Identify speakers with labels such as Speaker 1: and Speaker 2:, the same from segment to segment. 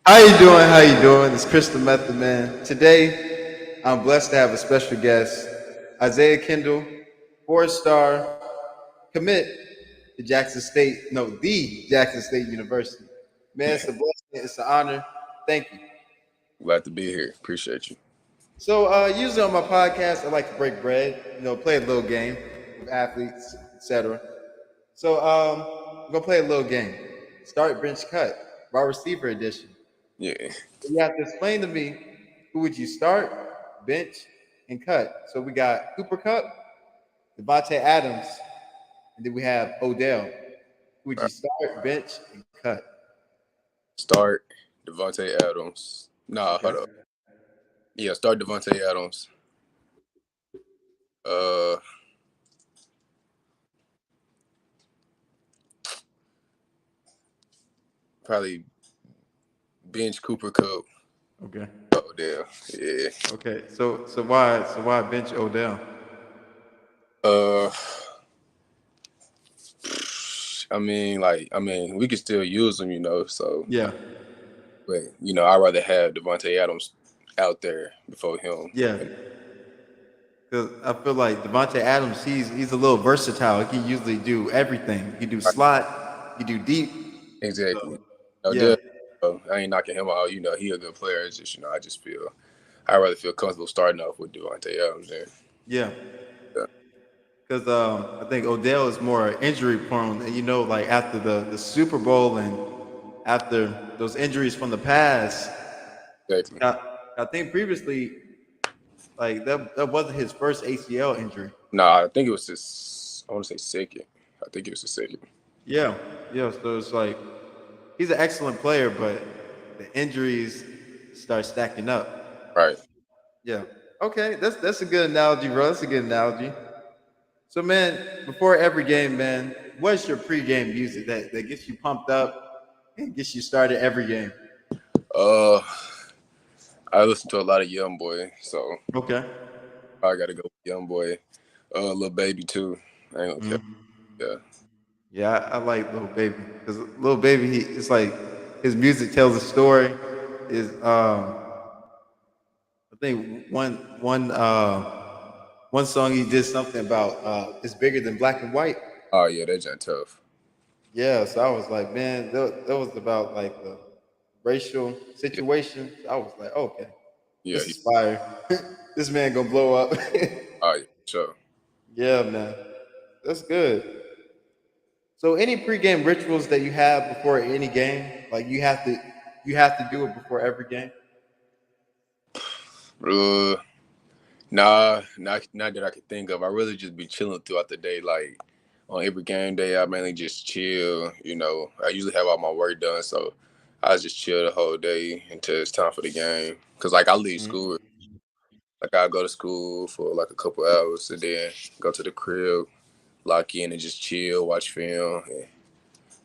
Speaker 1: How you doing? How you doing? It's Chris the Method Man. Today, I'm blessed to have a special guest, Isiah Kendall, four-star commit to Jackson State. No, the Jackson State University. Man, it's a blessing. It's an honor. Thank you.
Speaker 2: Glad to be here. Appreciate you.
Speaker 1: So, usually on my podcast, I like to break bread. Play a little game with athletes, etc. So, I'm gonna play a little game. Start, bench, cut. Wide receiver edition.
Speaker 2: Yeah.
Speaker 1: You have to explain to me who would you start, bench, and cut. So we got Cooper Cup, Devontae Adams, and then we have Odell. Who would
Speaker 2: All
Speaker 1: you
Speaker 2: right.
Speaker 1: start, bench, and cut?
Speaker 2: Start Devontae Adams. Nah,
Speaker 1: Okay.
Speaker 2: hold up. Yeah, start Devontae Adams. Uh, Probably bench Cooper Cup.
Speaker 1: Okay.
Speaker 2: Oh damn. Yeah.
Speaker 1: Okay. So why bench Odell?
Speaker 2: Uh, we could still use him, So,
Speaker 1: Yeah.
Speaker 2: but I'd rather have Devontae Adams out there before him.
Speaker 1: Yeah. Because I feel like Devontae Adams, he's a little versatile. He can usually do everything. He can do
Speaker 2: Right.
Speaker 1: slot, he can do deep.
Speaker 2: Exactly.
Speaker 1: So yeah.
Speaker 2: Odell, I ain't knocking him out. He a good player. It's just, I just feel I'd rather feel comfortable starting off with Devontae Adams than.
Speaker 1: Yeah.
Speaker 2: Yeah.
Speaker 1: Because I think Odell is more injury prone. And like after the Super Bowl and after those injuries from the past,
Speaker 2: Exactly.
Speaker 1: I, I think previously, like that wasn't his first ACL injury.
Speaker 2: Nah, I think it was I want to say second. I think it was the second.
Speaker 1: Yeah, yeah. So it's like he's an excellent player, but the injuries start stacking up.
Speaker 2: Right.
Speaker 1: Yeah. Okay, that's a good analogy, bro. That's a good analogy. So, man, before every game, man, what's your pregame music that gets you pumped up and gets you started every game?
Speaker 2: Uh, I listen to a lot of Young Boy, so
Speaker 1: Okay.
Speaker 2: I got to go with Young Boy. Little Baby too. I ain't gonna
Speaker 1: Mhm.
Speaker 2: care. Yeah.
Speaker 1: Yeah, I like Little Baby because Little Baby, it's like his music tells a story. Is I think one song he did something about it's bigger than black and white.
Speaker 2: Oh yeah, that's just tough.
Speaker 1: Yeah, so I was like, man, that was about like the racial
Speaker 2: Yeah.
Speaker 1: situation. I was like, okay,
Speaker 2: Yeah.
Speaker 1: this is fire. This man gonna blow up.
Speaker 2: Oh yeah. Sure.
Speaker 1: Yeah, man, that's good. So, any pregame rituals that you have before any game, like you have to do it before every game.
Speaker 2: Uh, nah, not that I can think of. I really just be chilling throughout the day. Like on every game day, I mainly just chill. I usually have all my work done, so I just chill the whole day until it's time for the game. Cause like I leave
Speaker 1: Mhm.
Speaker 2: school. Like I go to school for like a couple hours and then go to the crib, lock in and just chill, watch film, and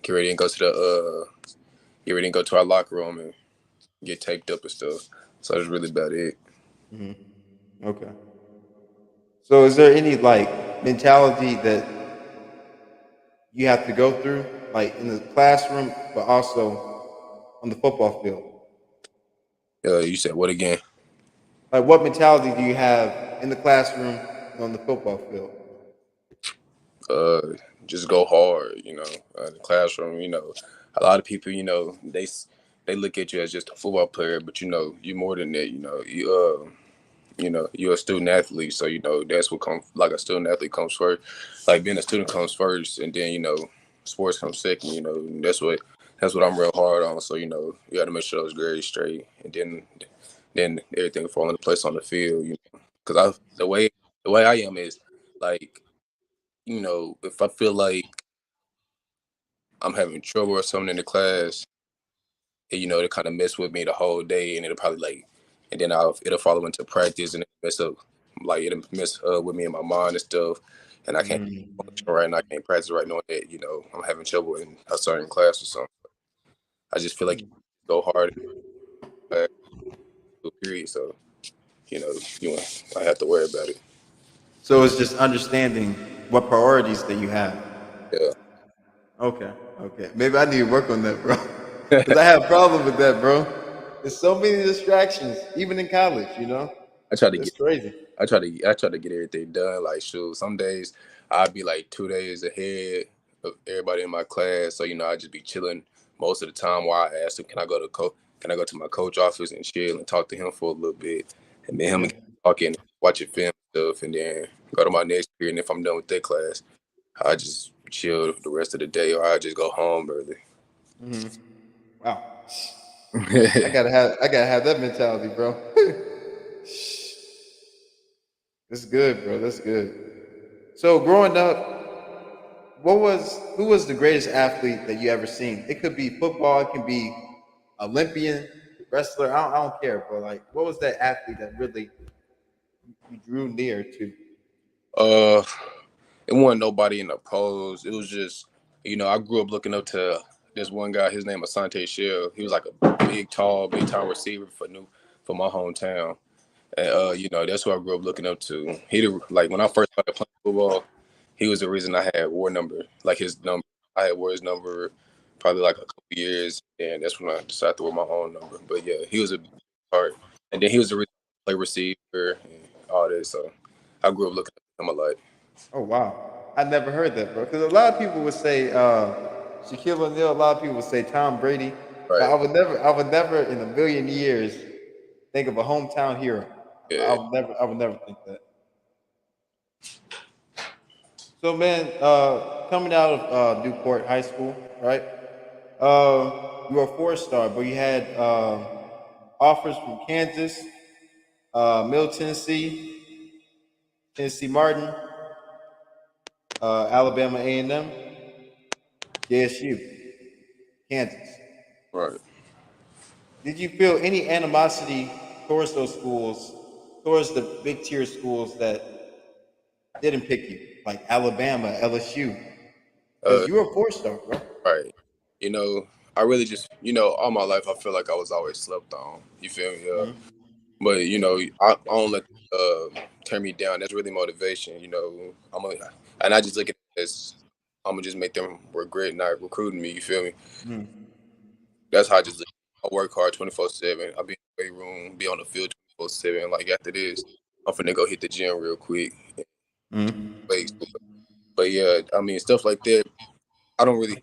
Speaker 2: get ready and go to get ready and go to our locker room and get taped up and stuff. So that's really about it.
Speaker 1: Mhm. Okay. So, is there any like mentality that you have to go through, like in the classroom, but also on the football field?
Speaker 2: You said what again?
Speaker 1: Like, what mentality do you have in the classroom and on the football field?
Speaker 2: Uh, just go hard. In the classroom. A lot of people. They look at you as just a football player, but you're more than that. You're a student athlete, so that's what comes like a student athlete comes first. Like being a student comes first, and then sports comes second. That's what I'm real hard on. So you got to make sure those grades straight, and then everything fall into place on the field. Because the way I am is like if I feel like I'm having trouble or something in the class, it'll kind of mess with me the whole day, and it'll probably and then it'll follow into practice, and it'll mess with me in my mind and stuff, and I can't
Speaker 1: Mm.
Speaker 2: function right, and I can't practice right, knowing that I'm having trouble in a certain class or something. I just feel like go hard in class, period. So you know, I have to worry about it.
Speaker 1: So it's just understanding what priorities that you have.
Speaker 2: Yeah.
Speaker 1: Okay, okay. Maybe I need to work on that, bro. Because I have a problem with that, bro. There's so many distractions, even in college.
Speaker 2: I try to
Speaker 1: It's
Speaker 2: get
Speaker 1: crazy.
Speaker 2: I try to get everything done. Like shoot, some days I'd be like 2 days ahead of everybody in my class. So I just be chilling most of the time. While I ask him, can I go to my coach office and chill and talk to him for a little bit, and then him
Speaker 1: Yeah.
Speaker 2: and talking, watching film stuff, and then go to my next period. And if I'm done with that class, I just chill the rest of the day, or I just go home early.
Speaker 1: Hmm. Wow. I gotta have that mentality, bro. That's good, bro. That's good. So growing up, who was the greatest athlete that you ever seen? It could be football, it can be Olympian, wrestler. I don't care, but like, what was that athlete that really you drew near to?
Speaker 2: uh, it wasn't nobody in the pose. It was just, I grew up looking up to this one guy. His name was Asante Shell. He was like a big tall receiver for my hometown. And that's who I grew up looking up to. Like when I first started playing football, he was the reason I had war number, like his number. I had wore his number probably like a couple years, and that's when I decided to wear my own number. But yeah, he was a big part, and then he was the reason I play receiver and all this. So I grew up looking at him a lot.
Speaker 1: Oh wow, I never heard that, bro. Because a lot of people would say Shaquille O'Neal. A lot of people would say Tom Brady, but
Speaker 2: Right.
Speaker 1: I would never in a million years think of a hometown hero. I
Speaker 2: Yeah.
Speaker 1: would never think that. So, man, coming out of Newport High School, right? You were a four-star, but you had offers from Kansas, Middle Tennessee, Tennessee Martin, Alabama A&M, JSU, Kansas.
Speaker 2: Right.
Speaker 1: Did you feel any animosity towards those schools, towards the big tier schools that didn't pick you, like Alabama, LSU? Because
Speaker 2: Uh.
Speaker 1: you were a four-star, bro.
Speaker 2: Right. You know, I really just, all my life I feel like I was always slept on. You feel me?
Speaker 1: Mhm.
Speaker 2: But I don't let turn me down. That's really motivation. And I just look at it as I'm gonna just make them regret not recruiting me. You feel me?
Speaker 1: Mhm.
Speaker 2: That's how I just look. I work hard 24/7. I be in the weight room, be on the field 24/7. Like after this, I'm finna go hit the gym real quick.
Speaker 1: Mhm.
Speaker 2: Like, but yeah, I mean stuff like that. I don't really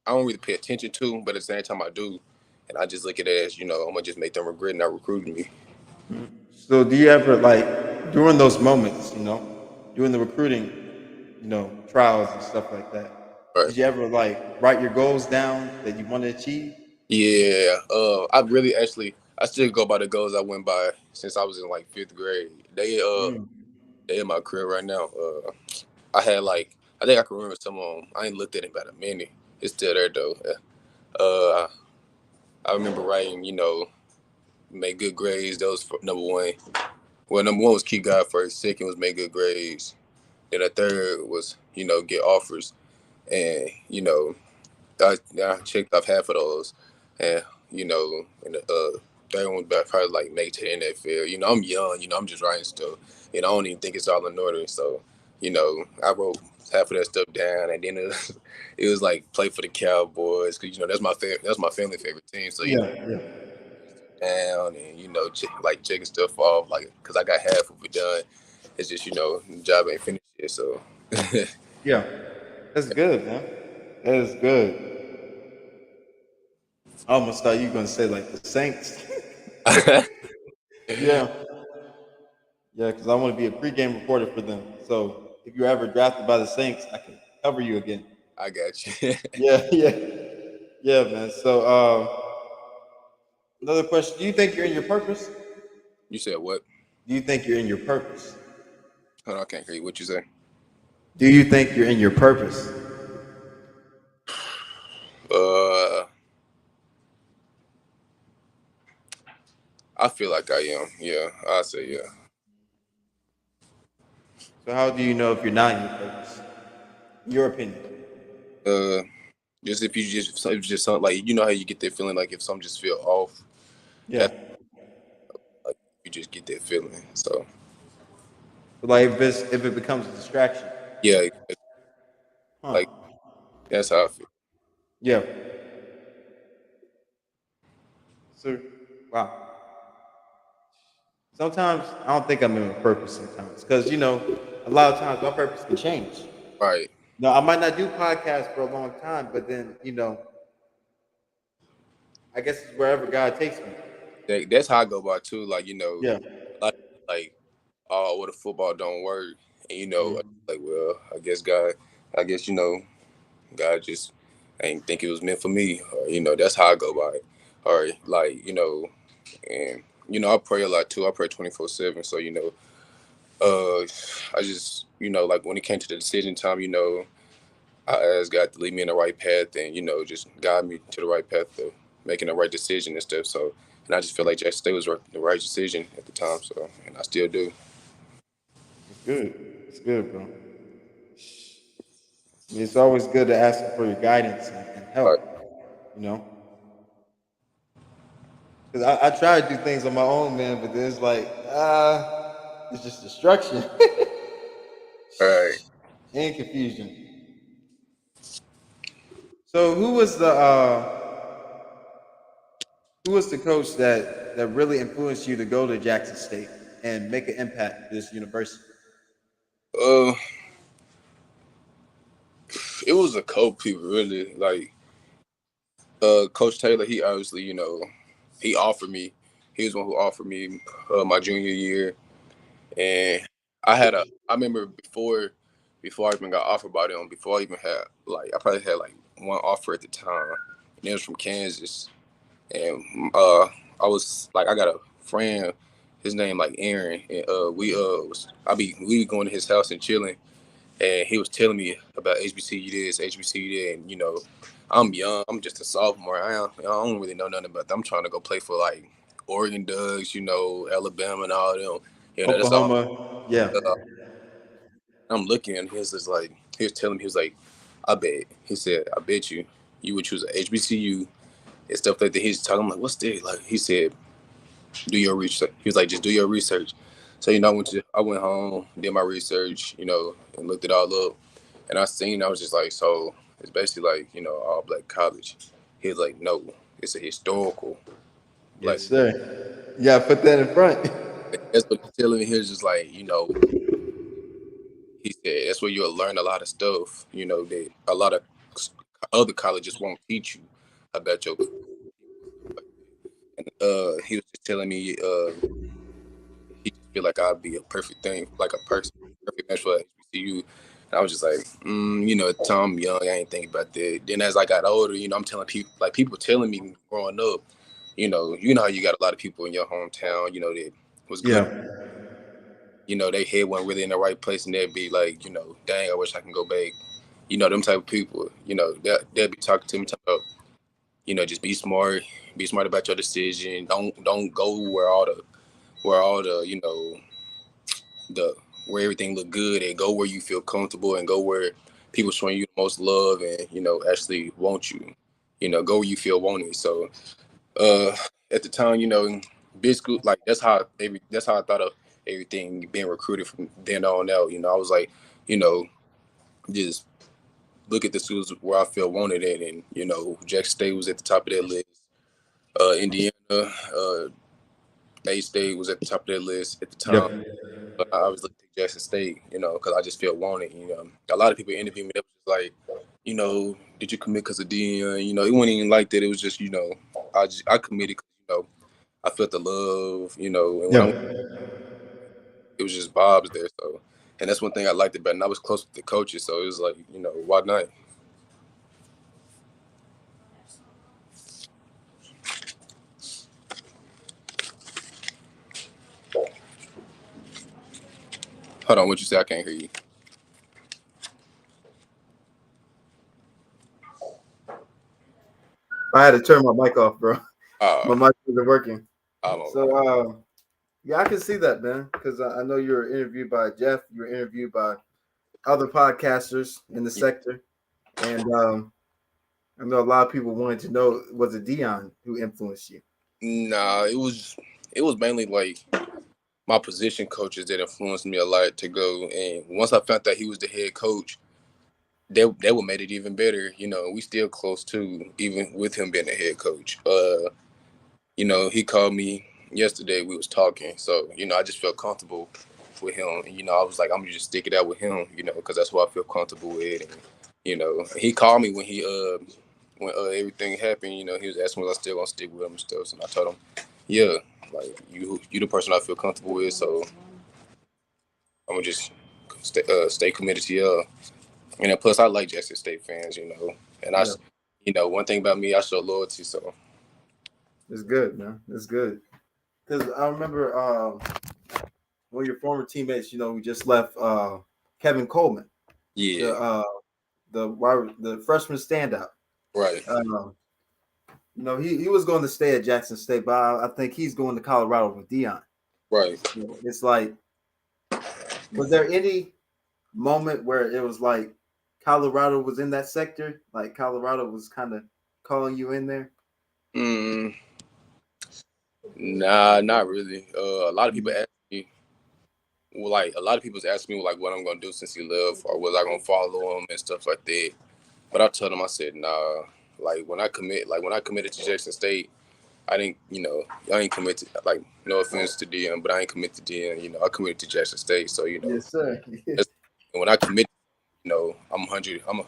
Speaker 2: I don't really pay attention to, but at the same time I do, and I just look at it as I'm gonna just make them regret not recruiting me.
Speaker 1: So do you ever like during those moments, during the recruiting, trials and stuff like that?
Speaker 2: Right?
Speaker 1: Did you ever like write your goals down that you want to achieve?
Speaker 2: Yeah. I really actually I still go by the goals I went by since I was in like fifth grade.
Speaker 1: Mm.
Speaker 2: They in my career right now. I had like I think I can remember some of them. I ain't looked at it in about a minute. It's still there though. Uh, I remember writing, make good grades. That was number one. Well, number one was keep God first. Second was make good grades. Then the third was, get offers. And, I checked off half of those. And, and the third one was probably like make to the NFL. I'm young, I'm just writing stuff. I don't even think it's all in order. So, I wrote half of that stuff down. And then it was like play for the Cowboys. Cause, that's my family favorite team. So,
Speaker 1: Yeah, yeah,
Speaker 2: down and like checking stuff off like because I got half of it done. It's just the job ain't finished yet, so
Speaker 1: yeah. That's good, man. That is good. I almost thought you were gonna say like the Saints. Yeah, yeah, because I want to be a pregame reporter for them. So if you're ever drafted by the Saints, I can cover you again.
Speaker 2: I got you.
Speaker 1: Yeah, yeah, yeah, man. So another question: do you think you're in your purpose?
Speaker 2: You said what?
Speaker 1: Do you think you're in your purpose?
Speaker 2: Hold on, I can't hear you. What you say?
Speaker 1: Do you think you're in your purpose?
Speaker 2: uh I feel like I am. Yeah, I say yeah.
Speaker 1: So how do you know if you're not in your purpose? In your opinion?
Speaker 2: uh just if it's just something like how you get that feeling like if something just feel off,
Speaker 1: Yeah.
Speaker 2: that like you just get that feeling. So
Speaker 1: But like if it becomes a distraction.
Speaker 2: yeah,
Speaker 1: Huh.
Speaker 2: like that's how I feel.
Speaker 1: Yeah. Sir. Wow. Sometimes I don't think I'm in my purpose sometimes because a lot of times my purpose can change.
Speaker 2: Right.
Speaker 1: No, I might not do podcasts for a long time, but then I guess it's wherever God takes me.
Speaker 2: That's how I go by too. Like
Speaker 1: Yeah.
Speaker 2: like like oh, what if football don't work? And
Speaker 1: Mhm.
Speaker 2: like, well, I guess God just ain't think it was meant for me, or that's how I go by it. Or like and I pray a lot too. I pray 24/7. So I just like when it came to the decision time, I asked God to lead me in the right path and just guide me to the right path of making the right decision and stuff. So and I just feel like Jackson State was the right decision at the time. So and I still do.
Speaker 1: It's good. It's good, bro. I mean, it's always good to ask for your guidance and help,
Speaker 2: Right.
Speaker 1: you know? Because I try to do things on my own, man, but then it's like, it's just destruction
Speaker 2: Right.
Speaker 1: and confusion. So who was the coach that really influenced you to go to Jackson State and make an impact at this university?
Speaker 2: Uh, it was a couple people really like Coach Taylor. He obviously he offered me. He was one who offered me my junior year, and I remember before I even got offered by them. Before I even had I probably had like one offer at the time, and it was from Kansas. And I was like, I got a friend, his name like Aaron, and we going to his house and chilling, and he was telling me about HBCU this, HBCU that, and I'm young, I'm just a sophomore, I don't really know nothing about that. I'm trying to go play for like Oregon Ducks, Alabama and all them, that's all.
Speaker 1: Oklahoma. Yeah.
Speaker 2: Uh, I'm looking, and he was telling me, he was like, he said, I bet you would choose a HBCU and stuff like that. He's talking, I'm like, what's that? Like he said, do your research. He was like, just do your research. So I went home, did my research, and looked it all up, and I was just like, so it's basically like all black college. He was like, no, it's a historical black.
Speaker 1: Yes, sir. You gotta put that in front.
Speaker 2: That's what he's telling me. He was just like, he said that's where you'll learn a lot of stuff, that a lot of other colleges won't teach you about your people and stuff like that. And he was just telling me, he just feel like I'd be a perfect thing, like a person, perfect match for HBCU. And I was just like, at the time I'm young, I ain't thinking about that. Then as I got older, I'm telling people, like people telling me growing up, how you got a lot of people in your hometown, that was good.
Speaker 1: Yeah.
Speaker 2: They head wasn't really in the right place, and they'd be like, dang, I wish I can go back. Them type of people, they'll be talking to me, talking about, just be smart about your decision. Don't go where all the the where everything look good, and go where you feel comfortable, and go where people showing you the most love and actually want you. Go where you feel wanted. So uh at the time, big school, like that's how I thought of everything being recruited from then on out. I was like, you know just look at the schools where I feel wanted in, and Jackson State was at the top of that list. Indiana, A State was at the top of that list at the time.
Speaker 1: Yep.
Speaker 2: But I was looking at Jackson State, because I just felt wanted. A lot of people interviewed me. They was just like, did you commit because of Dion? It wasn't even like that. It was just, I committed because, I felt the love, and when I went,
Speaker 1: Yeah.
Speaker 2: it was just vibes there. So, and that's one thing I liked about it. And I was close with the coaches, so it was like, why not? Hold on, what you say? I can't hear you.
Speaker 1: I had to turn my mic off, bro.
Speaker 2: Uh,
Speaker 1: My mic wasn't working.
Speaker 2: I'm
Speaker 1: So, yeah, I can see that, man, because I know you were interviewed by Jeff. You were interviewed by other podcasters in the sector, and I know a lot of people wanted to know, was it Dion who influenced you?
Speaker 2: nah, it was mainly like my position coaches that influenced me a lot to go. And once I found out he was the head coach, that would made it even better. We still close to even with him being the head coach. he called me yesterday. We was talking, so I just felt comfortable with him. And, I was like, I'm gonna just stick it out with him, because that's what I feel comfortable with. And he called me when everything happened. He was asking was I still gonna stick with him and stuff. And I told him, yeah, like you the person I feel comfortable with, so I'm gonna just stay committed to you. And then plus, I like Jackson State fans, and one thing about me, I show loyalty, so.
Speaker 1: It's good, man. It's good. Because I remember one of your former teammates, who just left, Kevin Coleman,
Speaker 2: Yeah.
Speaker 1: the freshman standout.
Speaker 2: Right.
Speaker 1: He was going to stay at Jackson State, but I think he's going to Colorado with Dion.
Speaker 2: Right.
Speaker 1: It's like, was there any moment where it was like Colorado was in that sector? Like Colorado was kind of calling you in there?
Speaker 2: Nah, not really. A lot of people ask me, a lot of people's asking me, what I'm gonna do since he left, or was I gonna follow him and stuff like that. But I told him, I said, nah. When I committed to Jackson State, I didn't, I ain't commit to, no offense to DM, but I ain't commit to DM. I committed to Jackson State, so
Speaker 1: Yes, sir.
Speaker 2: when I commit, I'm 100. I'm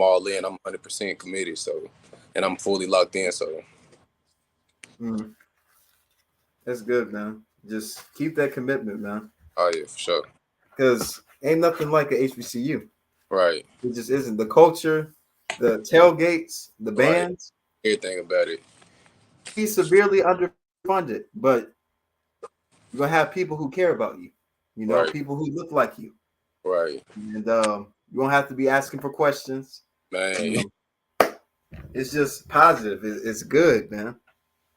Speaker 2: all in. I'm 100% committed. So, and I'm fully locked in. So.
Speaker 1: That's good, man. Just keep that commitment, man.
Speaker 2: Oh yeah, for sure.
Speaker 1: Because ain't nothing like a HBCU.
Speaker 2: Right.
Speaker 1: It just isn't. The culture, the tailgates, the bands,
Speaker 2: everything about it.
Speaker 1: He's severely underfunded, but you're gonna have people who care about you. People who look like you.
Speaker 2: Right.
Speaker 1: And you won't have to be asking for questions.
Speaker 2: Man.
Speaker 1: It's just positive. It's good, man.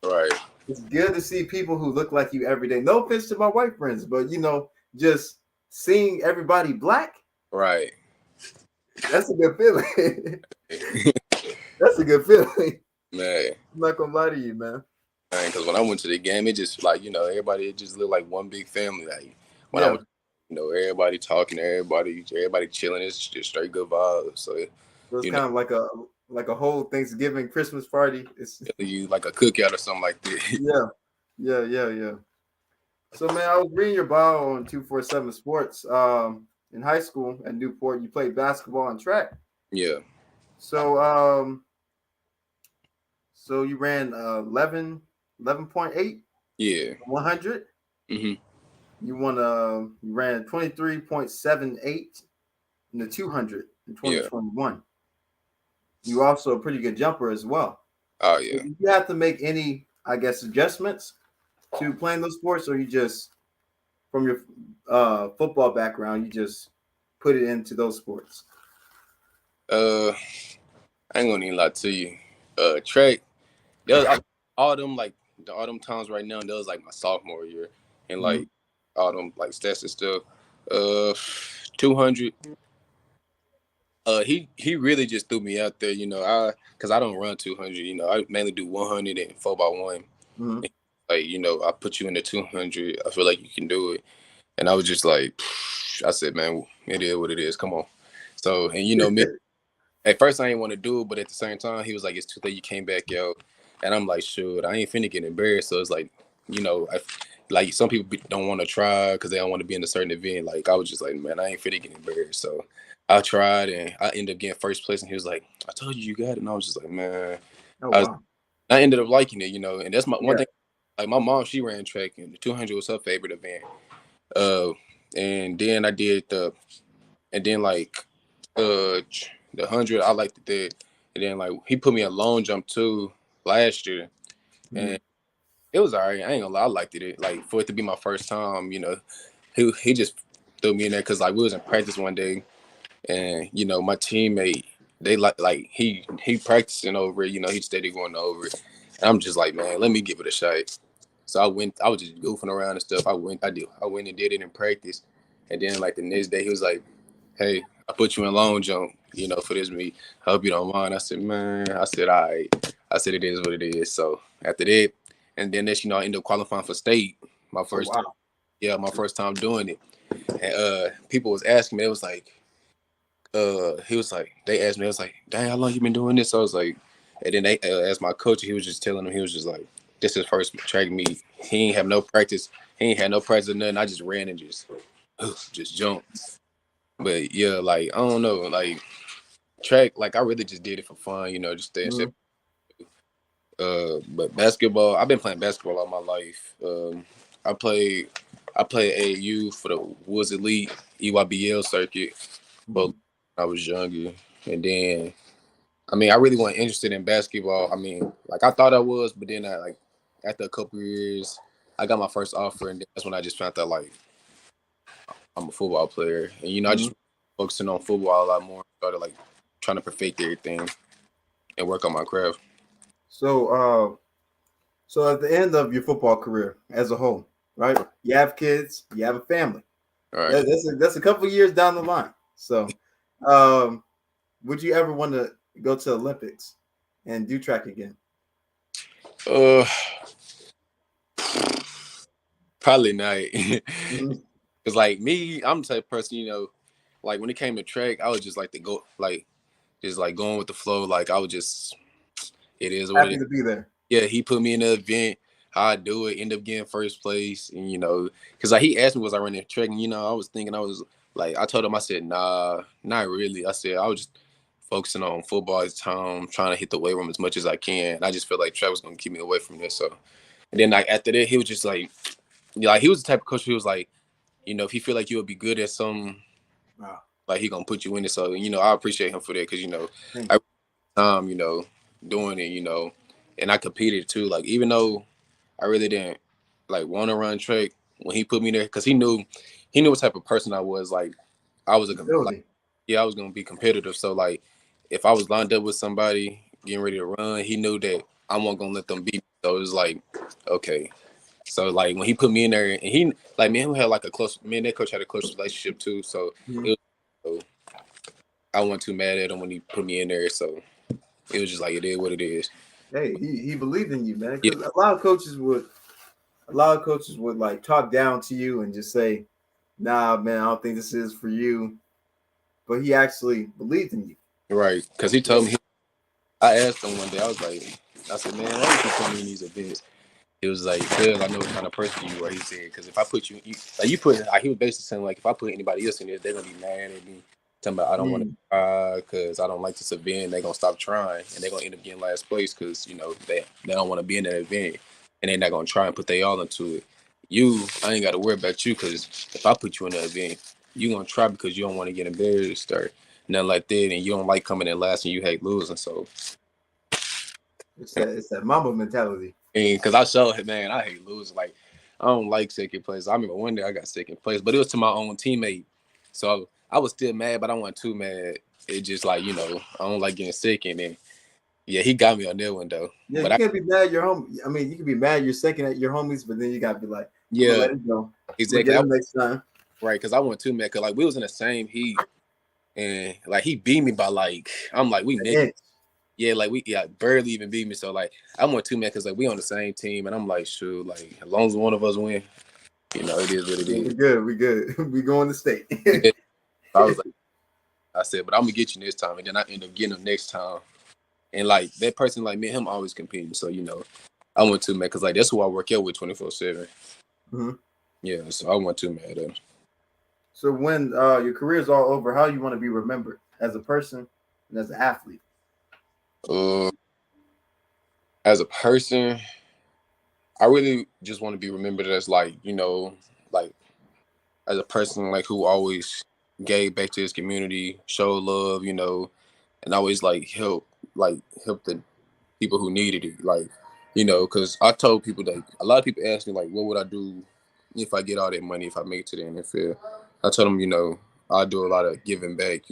Speaker 2: Right.
Speaker 1: It's good to see people who look like you every day. No offense to my white friends, but just seeing everybody black.
Speaker 2: Right.
Speaker 1: That's a good feeling. That's a good feeling.
Speaker 2: Man.
Speaker 1: I'm not gonna lie to you, man.
Speaker 2: Because when I went to the game, it just everybody, it just looked like one big family. When I went, everybody talking, everybody chilling. It's just straight good vibes. So
Speaker 1: it's kind of like a whole Thanksgiving, Christmas party. It's
Speaker 2: you like a cookout or something like that.
Speaker 1: Yeah. So man, I was reading your bio on 247 Sports. In high school at Newport, you played basketball and track.
Speaker 2: Yeah.
Speaker 1: So you ran 11.8.
Speaker 2: Yeah.
Speaker 1: 100.
Speaker 2: Mm-hmm.
Speaker 1: You ran 23.78 in the 200 in 2021. Yeah. You also a pretty good jumper as well.
Speaker 2: Oh yeah.
Speaker 1: So you have to make any, I guess, adjustments to playing those sports, or you just from your football background, you just put it into those sports?
Speaker 2: I ain't gonna even lie to you. Track, all them times right now, that was like my sophomore year, and all them stats and stuff. 200. He really just threw me out there, because I don't run 200. I mainly do 100 and 4x1.
Speaker 1: Mm-hmm.
Speaker 2: I put you in the 200. I feel like you can do it, and I was just like, I said, man, it is what it is. Come on. So, and me. At first, I didn't want to do it, but at the same time, he was like, it's too late. You came back out. And I'm like, shoot, I ain't finna get embarrassed. So it's like, some people don't want to try because they don't want to be in a certain event. I was just like, man, I ain't finna get embarrassed. So I tried, and I ended up getting first place. And he was like, I told you got it. And I was just like, man.
Speaker 1: Wow.
Speaker 2: I ended up liking it, and that's my one thing. Like, my mom, she ran track, and the 200 was her favorite event. And then I did the 100, I liked it. And then he put me a long jump too last year, and it was alright. I ain't gonna lie, I liked it. For it to be my first time, he just threw me in there because we was in practice one day, and my teammate, they he practicing over it. He steady going over it, and I'm just like, man, let me give it a shot. So I was just goofing around and stuff. I went and did it in practice, and then the next day he was like, hey, I put you in long jump, for this meet. I hope you don't mind. I said, man, all right. I said, it is what it is. So after that, and then next, I ended up qualifying for state. My first time. Yeah, my first time doing it. And people was asking me, it was like, he was like, they asked me, it was like, dang, how long you been doing this? So I was like, and then they asked my coach, he was just telling them, he was just like, this is first track meet. He ain't have no practice. He ain't had no practice or nothing. I just ran and just jumped. But yeah, like I don't know, like track, like I really just did it for fun, just staying
Speaker 1: Mhm.
Speaker 2: safe. But basketball, I've been playing basketball all my life. I played I played AAU for the Woods Elite EYBL circuit, but
Speaker 1: Mhm.
Speaker 2: I was younger, and then I mean I really wasn't interested in basketball. I mean, like I thought I was, but then I like after a couple years, I got my first offer, and that's when I just found out like I'm a football player, and I just
Speaker 1: Mhm.
Speaker 2: focusing on football a lot more. Started like trying to perfect everything and work on my craft.
Speaker 1: So, so at the end of your football career as a whole, right? You have kids, you have a family.
Speaker 2: All right.
Speaker 1: That's a couple years down the line. So, um, would you ever want to go to Olympics and do track again?
Speaker 2: Uh, Probably not.
Speaker 1: Mhm.
Speaker 2: Cause like me, I'm the type of person, like when it came to track, I was just like to go, like just like going with the flow. Like I was just, it is what it
Speaker 1: Happy
Speaker 2: is.
Speaker 1: to be there.
Speaker 2: Yeah, he put me in the event. How I do it, end up getting first place, and cause like he asked me was I running track, and I was thinking I was like I told him I said nah, not really. I said I was just focusing on football at the time, trying to hit the weight room as much as I can. And I just felt like track was gonna keep me away from this. So, and then like after that, he was just like, like he was the type of coach who was like, if he feel like you would be good at some,
Speaker 1: Wow.
Speaker 2: like he gonna put you in it. So I appreciate him for that because
Speaker 1: Thank
Speaker 2: I
Speaker 1: you.
Speaker 2: doing it, and I competed too. Like even though I really didn't like want to run track when he put me there because he knew what type of person I was. Like I was like
Speaker 1: Ability.
Speaker 2: yeah, I was gonna be competitive. So like if I was lined up with somebody getting ready to run, he knew that I wasn't gonna let them beat me. So it was like okay. So like when he put me in there, and he like me and him had like me and that coach had a close relationship too. So
Speaker 1: Mhm.
Speaker 2: it was, so I wasn't too mad at him when he put me in there. So it was just like it is what it is.
Speaker 1: Hey, he believed in you, man.
Speaker 2: Yeah,
Speaker 1: Because a lot of coaches would like talk down to you and just say, "Nah, man, I don't think this is for you." But he actually believed in you.
Speaker 2: right. Because he told
Speaker 1: So,
Speaker 2: me, I asked him one day, I said, man, why you keep putting me in these events? He was like, because I know what kind of person you are. He said, because if I put like you put, like he was basically saying, like if I put anybody else in there, they're gonna be mad at me. Talking about I don't want to
Speaker 1: mm,
Speaker 2: try because I don't like this event. They're gonna stop trying and they're gonna end up getting last place because they don't want to be in that event and they're not gonna try and put they all into it. I ain't got to worry about you because if I put you in the event, you gonna try because you don't want to get embarrassed or nothing like that, and you don't like coming in last and you hate losing. So
Speaker 1: it's that Mamba mentality.
Speaker 2: and because I showed him, man, I hate losing. Like, I don't like second place. I remember one day I got second place, but it was to my own teammate. So I was still mad, but I wasn't too mad. It just like, I don't like getting second. And yeah, he got me on that one though.
Speaker 1: Yeah,
Speaker 2: But
Speaker 1: you can't be mad at your home. I mean, you can be mad you're second at your homies, but then you gotta be like, I'm gonna
Speaker 2: yeah,
Speaker 1: let it go. I'm gonna
Speaker 2: exactly.
Speaker 1: get him next time.
Speaker 2: Right, because I wasn't too mad. Because like we was in the same heat and like he beat me by like, I'm like, we
Speaker 1: An
Speaker 2: niggas.
Speaker 1: inch.
Speaker 2: Yeah, like barely even beat me. So like I wasn't too mad because like we on the same team. And I'm like, shoot, like as long as one of us win, it is what it
Speaker 1: Yeah,
Speaker 2: is.
Speaker 1: we good. We good. We going to state.
Speaker 2: Yeah. I was like, I said, but I'm gonna get you this time, and then I end up getting him next time. And like that person, like me and him, always competing. So I went too mad because like that's who I work out with 24/7.
Speaker 1: Mhm.
Speaker 2: Yeah, so I went too mad at him.
Speaker 1: So when your career is all over, how you want to be remembered as a person and as an athlete?
Speaker 2: Uh, as a person, I really just want to be remembered as like like as a person like who always gave back to his community, showed love, and always like help the people who needed it. Like, because I told people that a lot of people ask me like, what would I do if I get all that money if I make it to the NFL? I told them, I do a lot of giving back,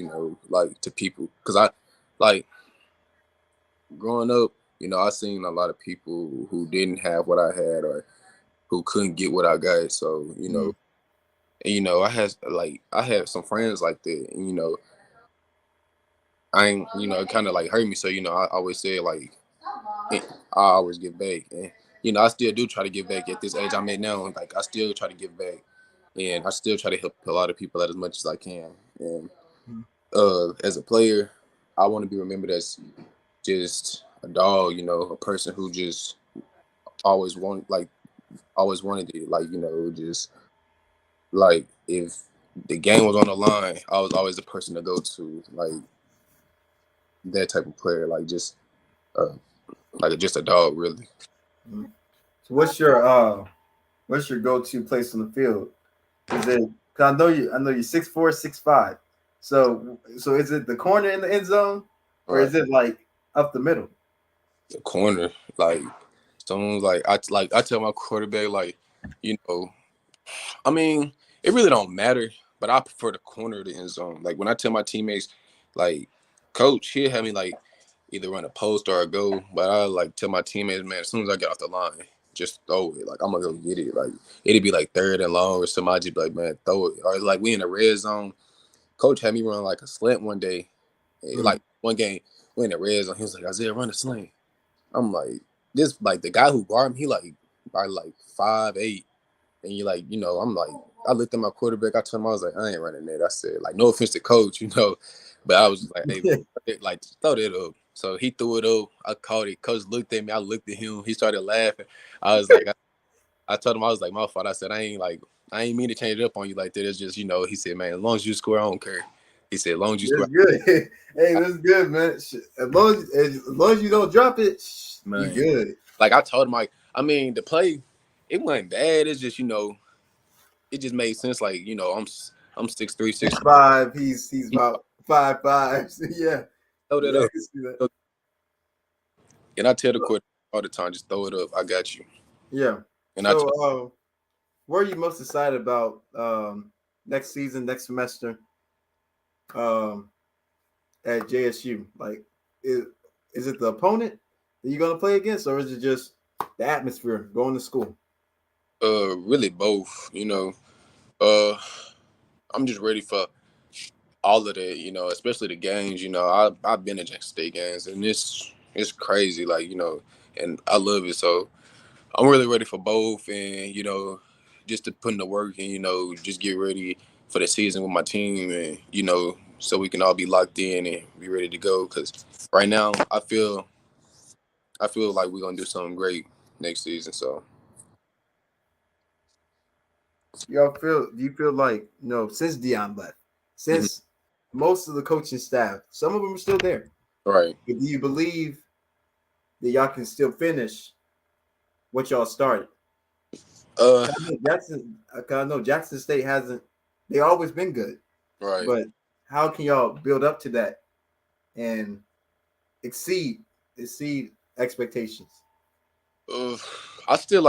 Speaker 2: like to people, because I like growing up. I seen a lot of people who didn't have what I had or who couldn't get what I got. So,
Speaker 1: Mm.
Speaker 2: and, I had some friends like that, and I ain't, it kind of like hurt me. So, I always say like I always give back, and I still do try to give back at this age I'm at now. Like I still try to give back, and I still try to help a lot of people out as much as I can. And
Speaker 1: Mm.
Speaker 2: as a player, I want to be remembered as just a dog, a person who just always wanted it. Like, just like if the game was on the line, I was always the person to go to. Like that type of player, like just uh, like just a dog, really.
Speaker 1: Mhm. So what's your go-to place on the field? Is it? Cause I know you're 6'4", 6'5". So is it the corner in the end zone, or
Speaker 2: Right,
Speaker 1: is it like up the middle?
Speaker 2: the corner, like someone's like I tell my quarterback, like, you know, I mean, it really don't matter, but I prefer the corner of the end zone. Like when I tell my teammates, like, coach, he'll have me like either run a post or a go, but I like tell my teammates, man, as soon as I get off the line, just throw it. Like I'm gonna go get it. Like it'd be like third and long, or somebody just be like, man, throw it. Or like we in the red zone. Coach had me run like a slant one day.
Speaker 1: Mm.
Speaker 2: Like one game, we in the red zone. He was like, Isaiah, run a slant. I'm like, this like the guy who guarded him, he like probably like 5'8". And you like, I'm like, I looked at my quarterback. I told him, I was like, I ain't running that. I said, like, no offense to coach, but I was just like, hey, like, throw that up. So he threw it up. I caught it. Coach looked at me. I looked at him. He started laughing. I was like, I told him, I was like, my fault. I said, I ain't mean to change it up on you like that. It's just, he said, man, as long as you score, I don't care. He said, as long as you
Speaker 1: That's
Speaker 2: score,
Speaker 1: good. Hey, that's good, man. As long as you don't drop it, you
Speaker 2: man.
Speaker 1: good.
Speaker 2: Like I told him, like, I mean, the play, it wasn't bad. It's just, it just made sense. Like, I'm 6'3", 6'4".
Speaker 1: 6'5". He's about 5'5". Yeah,
Speaker 2: Throw that
Speaker 1: yeah, I
Speaker 2: up.
Speaker 1: can see that.
Speaker 2: And I tell the court all the time, just throw it up. I got you.
Speaker 1: Yeah.
Speaker 2: And I
Speaker 1: So,
Speaker 2: told
Speaker 1: what are you most excited about next season, next semester, um, at JSU? Like, is is it the opponent that you're gonna play against, or is it just the atmosphere going to school?
Speaker 2: really both. Uh, I'm just ready for all of that. Especially the games. I've been to Jackson State games, and it's crazy. Like and I love it. So I'm really ready for both, and just to put in the work, and just get ready for the season with my team, and so we can all be locked in and be ready to go. Because right now, I feel like we're gonna do something great next season. So.
Speaker 1: Do you feel like since Dion left,
Speaker 2: Mhm.
Speaker 1: since most of the coaching staff, some of them are still there,
Speaker 2: Right.
Speaker 1: but do you believe that y'all can still finish what y'all started?
Speaker 2: Uh.
Speaker 1: I know Jackson State hasn't. They always been good,
Speaker 2: Right.
Speaker 1: but how can y'all build up to that and exceed exceed expectations?
Speaker 2: Uh, I still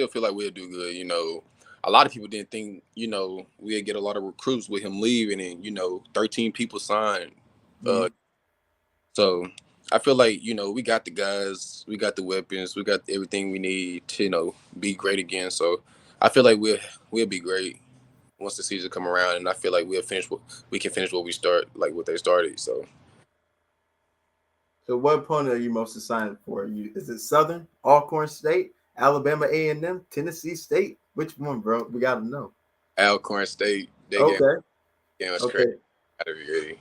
Speaker 2: feel like we'll do good. A lot of people didn't think we'd get a lot of recruits with him leaving, and 13 people signed. Uh,
Speaker 1: Mhm.
Speaker 2: so I feel like we got the guys, we got the weapons, we got everything we need to be great again. So I feel like we'll be great once the season come around, and I feel like we can finish what we start, like what they started. So
Speaker 1: So, what opponent are you most excited for? Is it Southern, Alcorn State, Alabama A&M, Tennessee State? Which one, bro? We gotta know.
Speaker 2: Alcorn State, that
Speaker 1: Okay,
Speaker 2: game was crazy.
Speaker 1: okay,
Speaker 2: Gotta be ready.
Speaker 1: okay.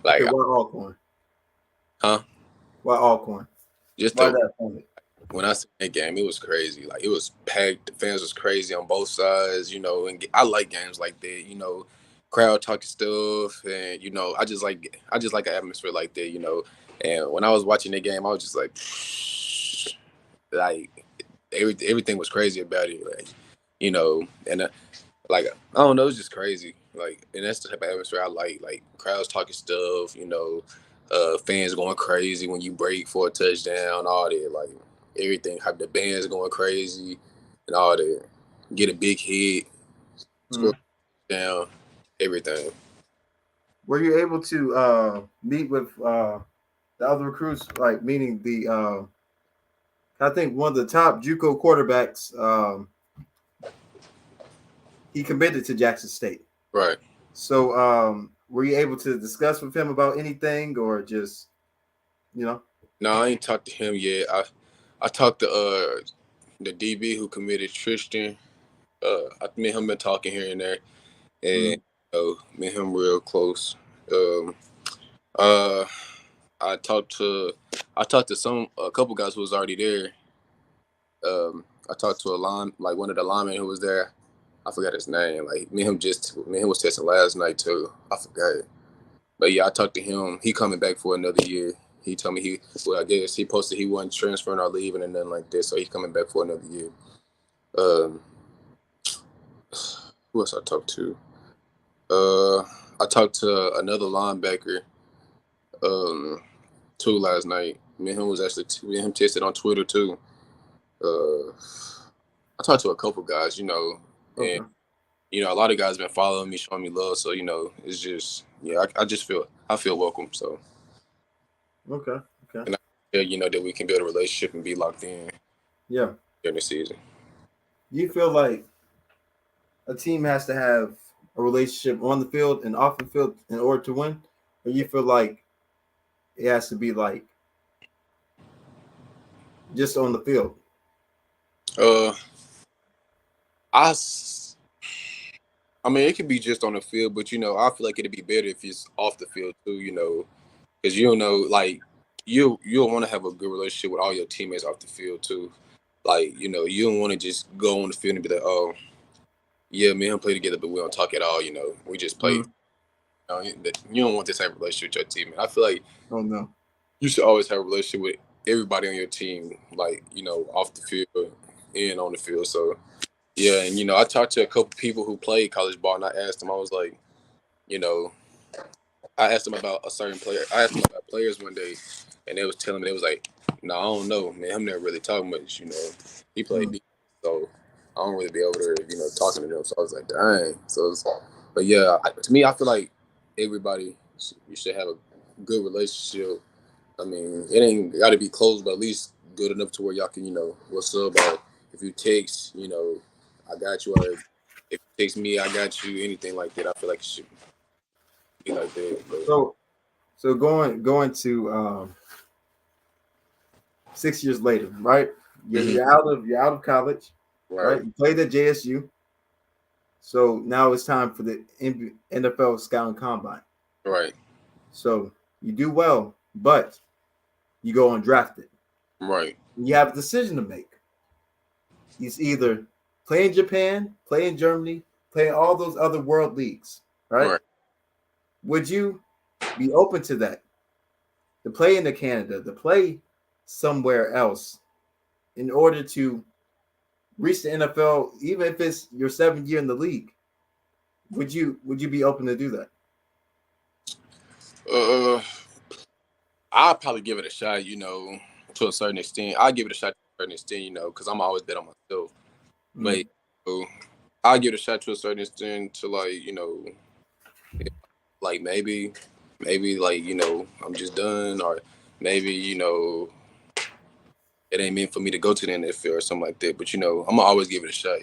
Speaker 2: Like,
Speaker 1: Why Alcorn?
Speaker 2: huh?
Speaker 1: Why Alcorn?
Speaker 2: Just
Speaker 1: Why
Speaker 2: the
Speaker 1: that opponent?
Speaker 2: when I seen that game, it was crazy. Like it was packed. The fans was crazy on both sides. And I like games like that. Crowd talking stuff, and I just like an atmosphere like that. And when I was watching the game, I was just like everything was crazy about it. Like, and like I don't know, it's just crazy. Like, and that's the type of atmosphere I like. Like crowds talking stuff. Fans going crazy when you break for a touchdown. All that, like everything. Have the bands going crazy and all that. Get a big hit, score
Speaker 1: Hmm.
Speaker 2: down, everything.
Speaker 1: Were you able to meet with the other recruits? Like, meaning I think one of the top JUCO quarterbacks. He committed to Jackson State.
Speaker 2: Right.
Speaker 1: So, were you able to discuss with him about anything, or just you know?
Speaker 2: No, I ain't talked to him yet. I talked to the DB who committed Tristan. Me and him been talking here and there, and
Speaker 1: Mm.
Speaker 2: me and him real close. Um, uh, I talked to a couple guys who was already there, I talked to one of the linemen who was there. I forgot his name. Like me and him was testing last night too. I forgot. But yeah, I talked to him. He coming back for another year. He told me I guess he posted he wasn't transferring or leaving and nothing like this, so he's coming back for another year. Um, who else I talked to? I talked to another linebacker, too last night. Me and him tested on Twitter too. Uh, I talked to a couple guys, and
Speaker 1: Okay.
Speaker 2: a lot of guys been following me, showing me love. So it's just I just feel welcome. So
Speaker 1: Okay. Okay.
Speaker 2: and I feel that we can build a relationship and be locked in
Speaker 1: Yeah.
Speaker 2: during the season.
Speaker 1: You feel like a team has to have a relationship on the field and off the field in order to win, or you feel like it has to be like just on the field?
Speaker 2: Uh, I I mean, it could be just on the field, but I feel like it'd be better if it's off the field too. Because like you'll want to have a good relationship with all your teammates off the field too. Like you don't want to just go on the field and be like, oh yeah, me and him play together, but we don't talk at all. We just play.
Speaker 1: Mm.
Speaker 2: You don't want this type of relationship with your teammate. I feel like
Speaker 1: Oh no.
Speaker 2: you should always have a relationship with everybody on your team, like off the field and on the field. So yeah, and I talked to a couple people who played college ball, and I asked them, I was like, you know, I asked them about a certain player. I asked them about players one day, and they was telling me they was like, "No, I don't know, man. I'm never really talking much. He played
Speaker 1: Mm.
Speaker 2: defense, so I don't really be over there, talking to them." So I was like, "Dang." But yeah, to me, I feel like everybody you should have a good relationship. I mean, it ain't got to be close, but at least good enough to where y'all can, what's up? Or if you text, I got you. Or if you text me, I got you. Anything like that, I feel like it should be like that. But
Speaker 1: So going to 6 years later, right? You're,
Speaker 2: Mhm.
Speaker 1: you're out of college,
Speaker 2: Right,
Speaker 1: right? You played at JSU, so now it's time for the NFL Scouting Combine.
Speaker 2: right,
Speaker 1: So you do well, but you go undrafted.
Speaker 2: right,
Speaker 1: You have a decision to make. It's either play in Japan, play in Germany, play in all those other world leagues, right?
Speaker 2: right.
Speaker 1: Would you be open to that? To play in Canada, to play somewhere else in order to reach the NFL, even if it's your 7th year in the league? Would you be open to do that?
Speaker 2: Uh, I'll probably give it a shot. To a certain extent. I'll give it a shot to a certain extent. Because I'm always bet on myself. But
Speaker 1: Mm.
Speaker 2: I'll give it a shot to a certain extent to like maybe like I'm just done, or maybe it ain't meant for me to go to the NFL or something like that. But I'm gonna always give it a shot.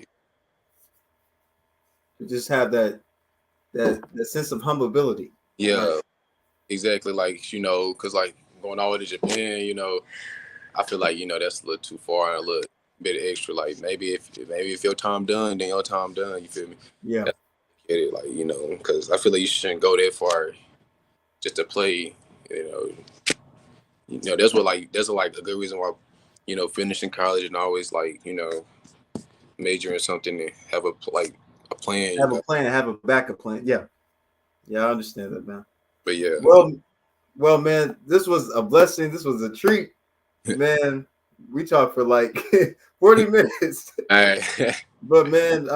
Speaker 1: To just have that sense of humility, right?
Speaker 2: Yeah, exactly. Like because like going all the way to Japan, I feel like that's a little too far and a little bit extra. Like maybe if your time done, then your time done. You feel me?
Speaker 1: Yeah.
Speaker 2: That's get it. Like because I feel like you shouldn't go that far just to play. You know, that's like a good reason why finishing college and always like major in something and have a plan.
Speaker 1: Have a plan, have a backup plan. Yeah. Yeah, I understand that, man.
Speaker 2: But yeah,
Speaker 1: Well, man, this was a blessing. This was a treat, man. We talked for like 40 minutes.
Speaker 2: all right.
Speaker 1: But man,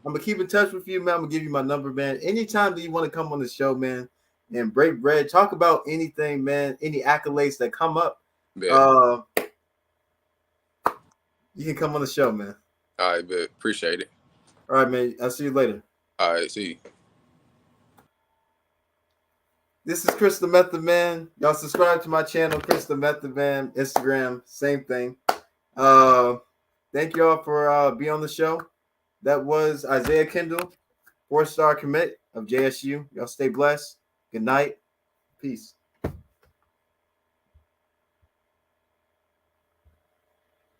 Speaker 1: I'm gonna keep in touch with you, man. I'm gonna give you my number, man. Anytime that you want to come on the show, man, and break bread, talk about anything, man, any accolades that come up.
Speaker 2: Bet.
Speaker 1: Uh, you can come on the show, man.
Speaker 2: All right, bet. Appreciate it.
Speaker 1: All right, man. I'll see you later.
Speaker 2: All right, see you.
Speaker 1: This is Chris the Method Man. Y'all subscribe to my channel, Chris the Method Man, Instagram, same thing. Thank y'all for being on the show. That was Isiah Kendall, 4-star commit of JSU. Y'all stay blessed. Good night. Peace.